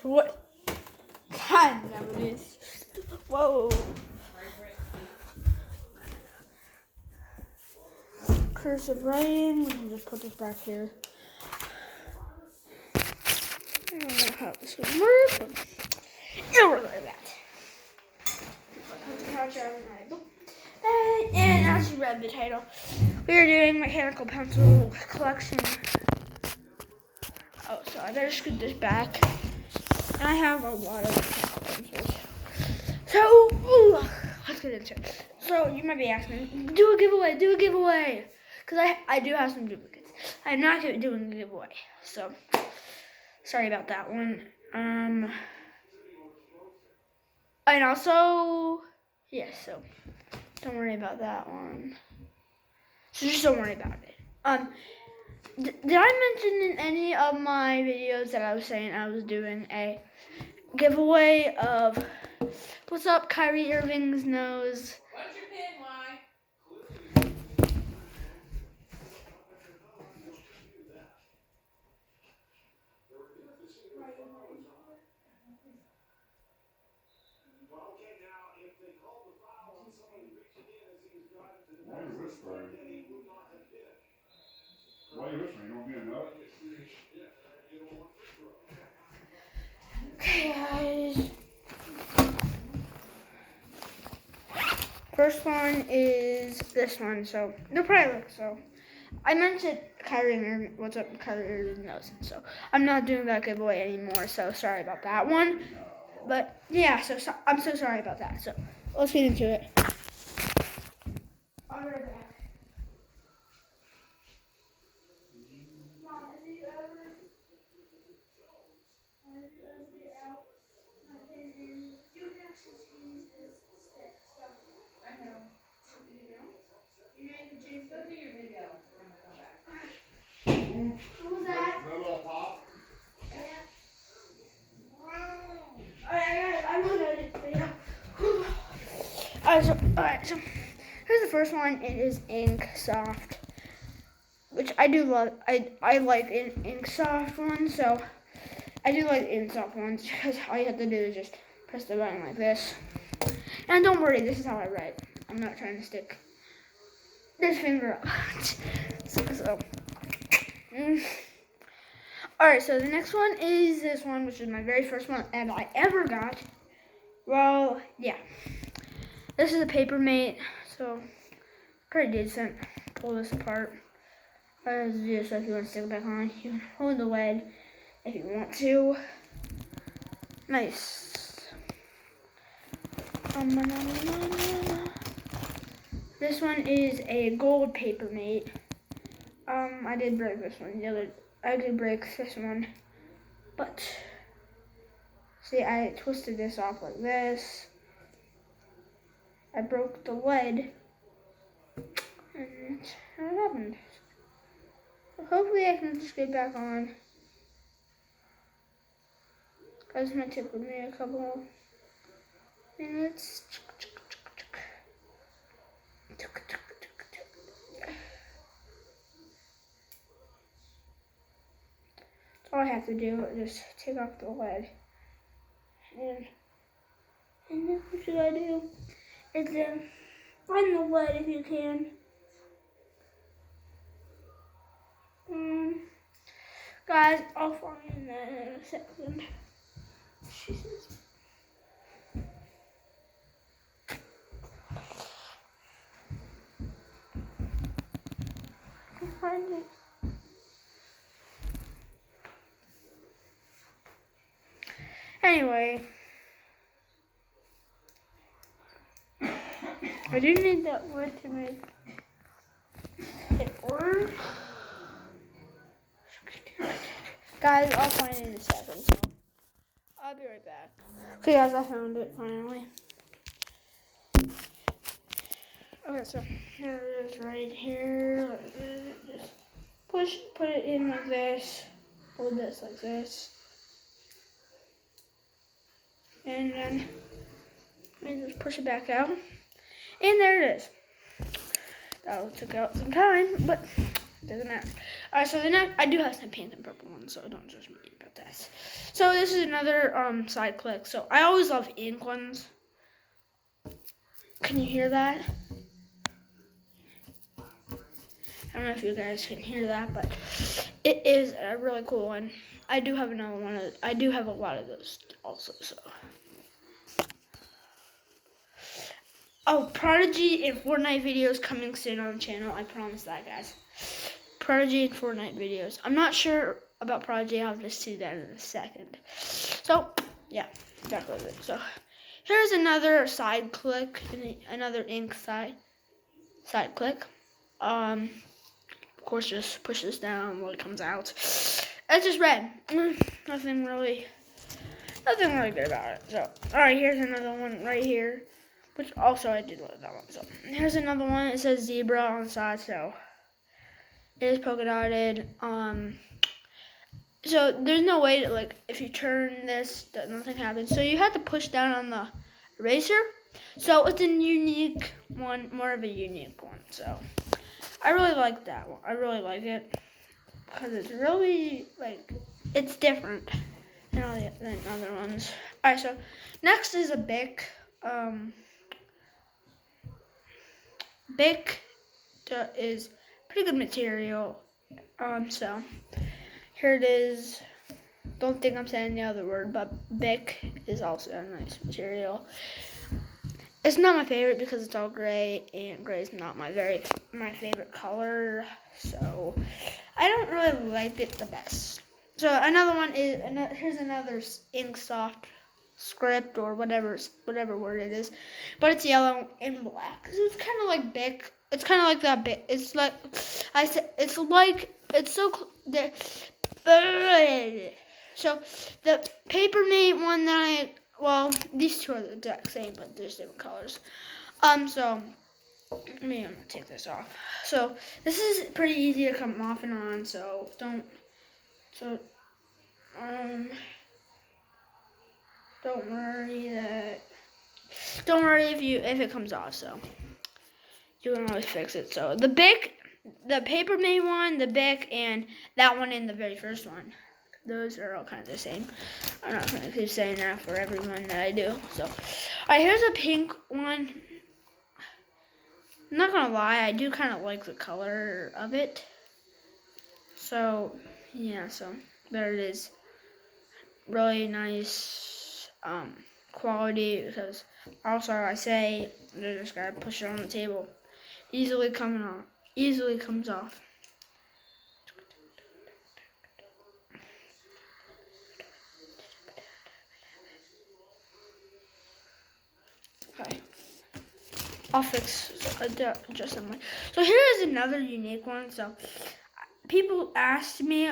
what kind of it is. Whoa. Cursive writing. We can just put this back here. I don't know how this would work, but it'll work like that. And as you read the title, we are doing mechanical pencil collection. Oh, so I better scoot this back. I have a lot of pencils. So, let's get into it. So, you might be asking, do a giveaway. Because I do have some duplicates. I'm not doing a giveaway. So, sorry about that one. And also, yeah, so don't worry about that one. So just don't worry about it. Did I mention in any of my videos that I was saying I was doing a giveaway of what's up, Kyrie Irving's nose? What's your pin, why? Why are you whispering? Why are you whispering? You want me to know? Okay, guys. First one is this one, so they'll probably look so. I mentioned Kyrie Irving, what's up, Kyrie Irving knows, so I'm not doing that giveaway anymore, so sorry about that one. But yeah, so I'm so sorry about that. So let's get into it. I'll be right back. I know. You made the change. Go do your video. I'm gonna come back. What was that? That little pop? I'm gonna edit the video. Alright, so here's the first one. It is Ink Soft, which I do love. I like Ink Soft ones, so I do like Ink Soft ones because all you have to do is just press the button like this. And don't worry, this is how I write. I'm not trying to stick this finger out. Alright, so the next one is this one, which is my very first one that I ever got. Well, yeah. This is a Papermate, so pretty decent. Pull this apart. As do so if you want to stick it back on, you can hold the lid if you want to. Nice. This one is a gold Papermate. I did break this one. I did break this one, but see, I twisted this off like this. I broke the lid, and what happened? So hopefully I can just get back on. Guys, might take with me a couple minutes. All I have to do is just take off the lid, and then what should I do? Is find the lid if you can. Guys, I'll find that in a second. Jesus. I can find it. Anyway, I do need that wood to make it work. Guys, I'll find it in a second, so I'll be right back. Okay, guys, I found it finally. Okay, so here it is right here. Just put it in like this. Hold this like this. And then just push it back out. And there it is. That took out some time, but Doesn't matter. Alright, so the next, I do have some pink and purple ones, so don't judge me about that. So this is another side click. So I always love ink ones. Can you hear that? I don't know if you guys can hear that, but it is a really cool one. I do have another one. I do have a lot of those also. So, oh, Prodigy and Fortnite videos coming soon on the channel. I promise that, guys. Prodigy and Fortnite videos. I'm not sure about Prodigy. I'll just see that in a second. So, yeah, that was it. So, here's another side click, another ink side click. Of course, just push this down while it comes out. It's just red. Nothing really good about it. So, all right, here's another one right here, which also I did love that one. So, here's another one. It says zebra on the side, so it is polka dotted. So there's no way to, like, if you turn this, that nothing happens. So you have to push down on the eraser. So it's a unique one, more of a unique one. So I really like that one. I really like it because it's really, like, it's different than all the other ones. All right, so next is a Bic. Bic is pretty good material. So here it is. Don't think I'm saying the other word, but Bic is also a nice material. It's not my favorite because it's all gray, and gray is not my favorite color, so I don't really like it the best. So another one is, here's another ink soft script or whatever word it is, but it's yellow and black. So it's kind of like Bic. It's kind of like that Bic. It's like I said. It's like it's so. So the Papermate one that these two are the exact same, but there's different colors. So maybe I'm gonna take this off. So this is pretty easy to come off and on. So don't worry if it comes off. So you can always fix it. So the Papermate one, the Bic, and that one in the very first one. Those are all kind of the same. I'm not going to keep saying that for every one that I do. So, all right, here's a pink one. I'm not going to lie, I do kind of like the color of it. So, yeah, so there it is. Really nice quality because also I say you just got to push it on the table. Easily comes off. Okay. I'll fix just something. So here is another unique one. So people asked me,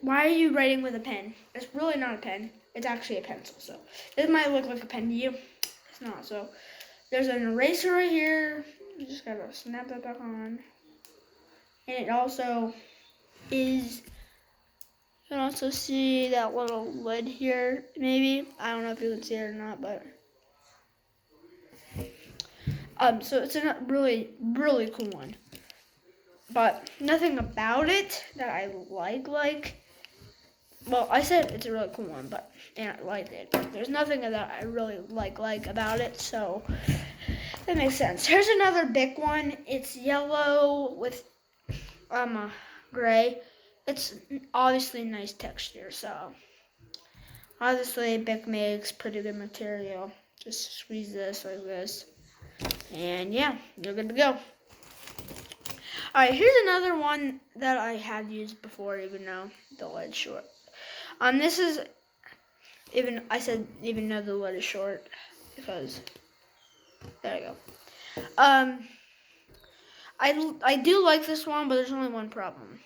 why are you writing with a pen? It's really not a pen. It's actually a pencil. So this might look like a pen to you. It's not. So there's an eraser right here. You just gotta snap that back on. And it also is. You can also see that little lid here. Maybe I don't know if you can see it or not, but. So it's a really, really cool one. But nothing about it that I like. Well, I said it's a really cool one, and I liked it. But there's nothing that I really like about it, so that makes sense. Here's another Bic one. It's yellow with gray. It's obviously nice texture, so obviously Bic makes pretty good material. Just squeeze this like this. And yeah, you're good to go. Alright, here's another one that I have used before, even though the lead's short. This is even though the lead is short, because there you go. I do like this one, but there's only one problem.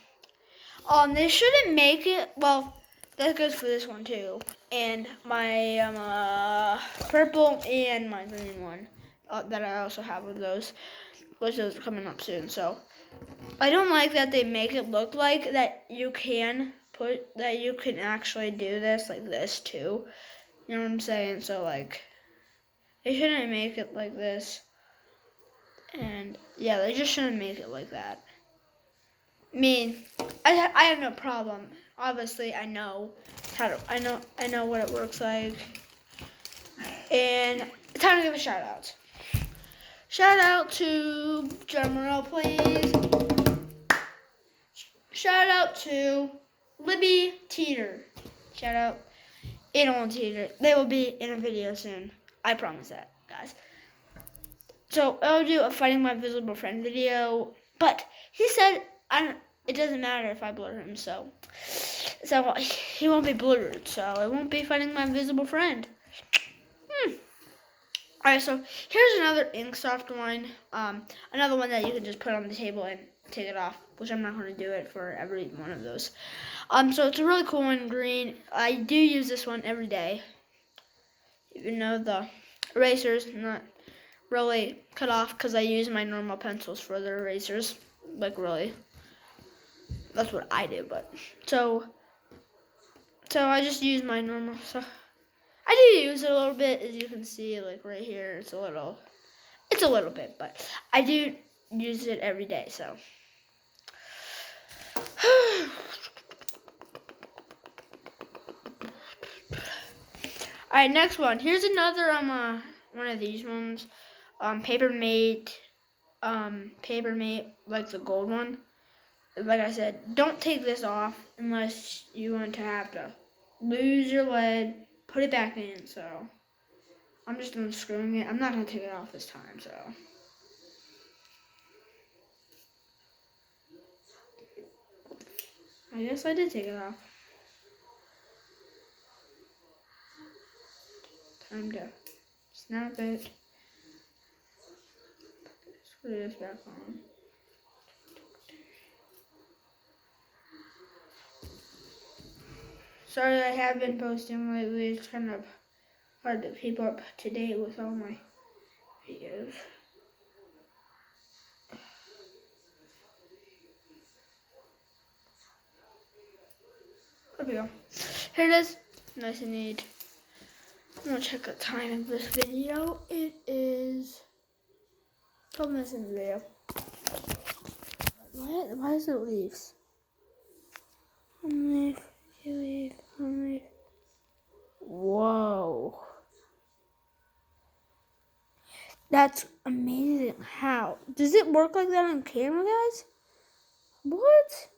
They shouldn't make it. Well, that goes for this one too, and my purple and my green one. That I also have of those, which is coming up soon. So I don't like that they make it look like that you can actually do this like this too. You know what I'm saying? So like, they shouldn't make it like this. And yeah, they just shouldn't make it like that. I mean, I have no problem. Obviously, I know I know what it works like. And it's time to give a shout out. Shout out to drumroll, please. Shout out to Libby Teeter. Shout out Animal Teeter. They will be in a video soon. I promise that, guys. So I'll do a Finding My Invisible Friend video, but he said it doesn't matter if I blur him, so he won't be blurred, so it won't be Finding My Invisible Friend. Alright, so here's another Inksoft one, another one that you can just put on the table and take it off, which I'm not going to do it for every one of those. So it's a really cool one, green. I do use this one every day, even though the eraser's not really cut off because I use my normal pencils for the erasers, like really. That's what I do, but so I just use my normal stuff. I do use it a little bit, as you can see, like right here. It's a little bit, but I do use it every day. So, all right, next one. Here's another one of these ones, Papermate, like the gold one. Like I said, don't take this off unless you want to have to lose your lead. Put it back in, so I'm just unscrewing it. I'm not going to take it off this time, so. I guess I did take it off. Time to snap it. Screw this back on. Sorry I have been posting lately. It's kind of hard to keep up to date with all my videos. There we go. Here it is. Nice and neat. I'm gonna check the time of this video. It is 12 minutes in the video. Why is it leaves? One leaf, two leaf, one leaf. Whoa. That's amazing. How? Does it work like that on camera, guys? What?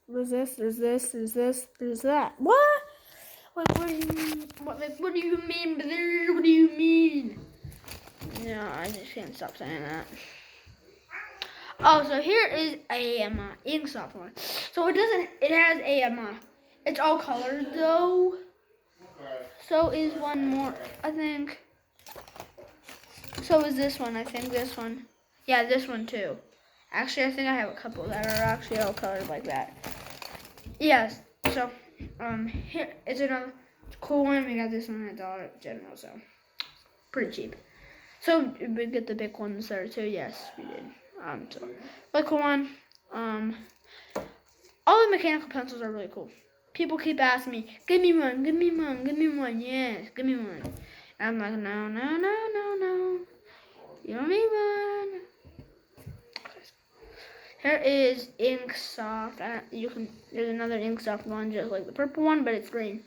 There's this, there's this, there's this, there's that. What? Like, what do you mean? What do you mean, brother? What do you mean? No, I just can't stop saying that. Oh, so here is a Inksoft one. So it has a it's all colored though. Okay. So is one more, I think. So is this one, I think this one. Yeah, this one too. Actually, I think I have a couple that are actually all colored like that. Yes, so, here is another cool one. We got this one at Dollar General, so pretty cheap. So we get the big ones there too. Yes, we did. So really cool one. All the mechanical pencils are really cool. People keep asking me, give me one, give me one, give me one. Yes, give me one. And I'm like, no, no, no, no, no. You don't need one. Here is Inksoft. There's another Inksoft one, just like the purple one, but it's green.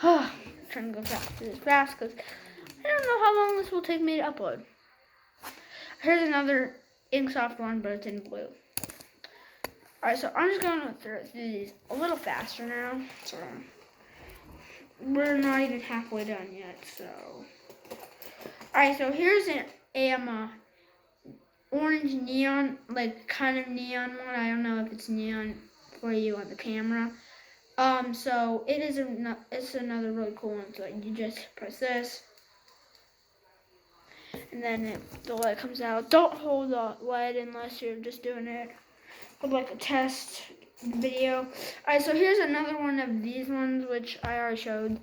I'm trying to go fast because I don't know how long this will take me to upload. Here's another Inksoft one, but it's in blue. Alright, so I'm just going to through these a little faster now. So we're not even halfway done yet. So, alright, so here's a orange neon, like kind of neon one. I don't know if it's neon for you on the camera. So it's another really cool one. So you just press this, and then the light comes out. Don't hold the light unless you're just doing it with like a test video. Alright, so here's another one of these ones, which I already showed.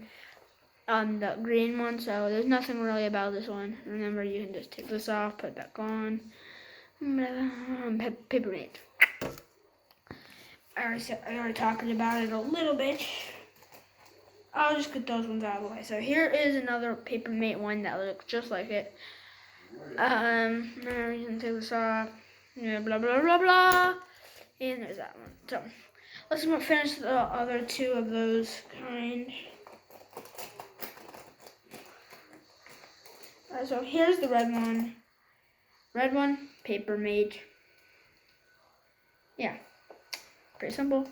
The green one. So there's nothing really about this one. Remember, you can just take this off, put it back on. Papermate. I already talked about it a little bit. I'll just get those ones out of the way. So here is another Papermate one that looks just like it. Now you can take this off. Yeah, blah blah blah blah. And there's that one. So let's finish the other two of those kind. Alright, so here's the red one. Red one, Paper Mate. Yeah, pretty simple.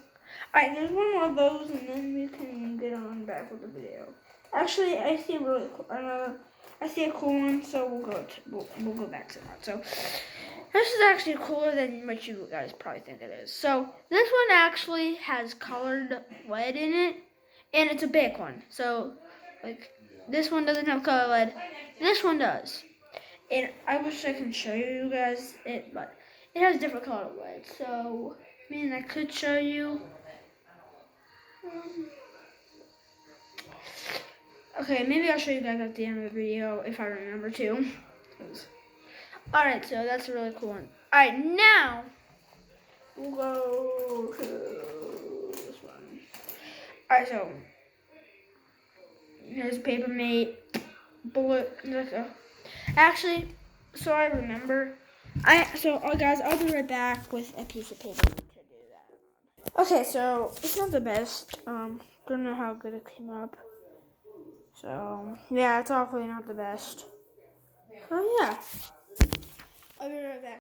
Alright, there's one more of those, and then we can get on back with the video. Actually, I see a really cool, I see a cool one, so we'll go back to that. So this is actually cooler than what you guys probably think it is. So this one actually has colored lead in it, and it's a big one. So like this one doesn't have colored lead, this one does. And I wish I can show you guys it, but it has different colored lead. So I mean, I could show you. Okay, maybe I'll show you guys at the end of the video if I remember to. Alright, so that's a really cool one. Alright, now we'll go to this one. Alright, so here's Paper Mate, Bullet. Actually, so I remember. Guys, I'll be right back with a piece of paper to do that. Okay, so it's not the best. Don't know how good it came up. So yeah, it's awfully not the best. So yeah, I'll be right back.